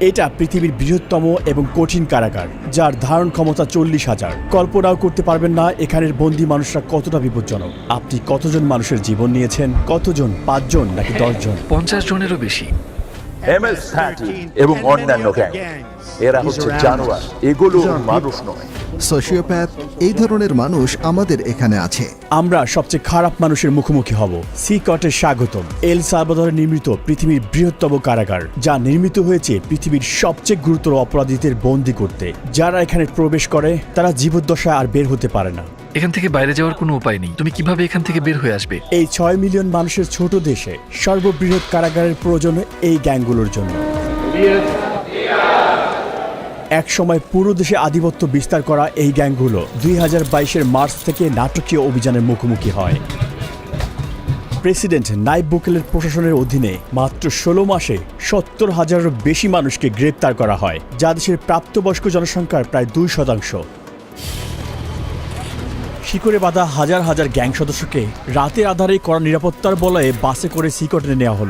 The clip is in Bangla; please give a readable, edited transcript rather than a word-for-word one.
এটা পৃথিবীর বৃহত্তম এবং কঠিন কারাগার, যার ধারণ ক্ষমতা 40,000। কল্পনাও করতে পারবেন না এখানের বন্দী মানুষরা কতটা বিপজ্জনক। আপনি কতজন মানুষের জীবন নিয়েছেন? কতজন? 5 জন নাকি 10 জন? 50 জনেরও বেশি। MS-13 এবং অন্যান্য গ্যাং, এরা হচ্ছে জানোয়ার, এগুলো মানুষ নয়। সোশিওপ্যাথ, এই ধরনের মানুষ আমাদের এখানে আছে। আমরা সবচেয়ে খারাপ মানুষের মুখোমুখি হব। সিকটে স্বাগতম। এল সালভাদরে নির্মিত পৃথিবীর বৃহত্তম কারাগার, যা নির্মিত হয়েছে পৃথিবীর সবচেয়ে গুরুতর অপরাধীদের বন্দী করতে। যারা এখানে প্রবেশ করে তারা জীবদ্দশায় আর বের হতে পারে না। এখান থেকে বাইরে যাওয়ার কোনো উপায় নেই। তুমি কিভাবে এখান থেকে বের হয়ে আসবে? এই 6 মিলিয়ন মানুষের ছোট দেশে সর্ববৃহৎ কারাগারের প্রয়োজন এই গ্যাংগুলোর জন্য। এক সময় পুরো দেশে আধিপত্য বিস্তার করা এই গ্যাংগুলো 2022-এর মার্চ থেকে নাটকীয় অভিযানের মুখোমুখি হয়। প্রেসিডেন্ট নাইব বুকেলের প্রশাসনের অধীনে মাত্র 16 মাসে 70,000-এরও বেশি মানুষকে গ্রেপ্তার করা হয়, যা দেশের প্রাপ্তবয়স্ক জনসংখ্যার প্রায় 2%। শিকড়ে বাঁধা হাজার হাজার গ্যাং সদস্যকে রাতের আধারে কড়া নিরাপত্তার বলয়ে বাসে করে সিকটে নেওয়া হলো।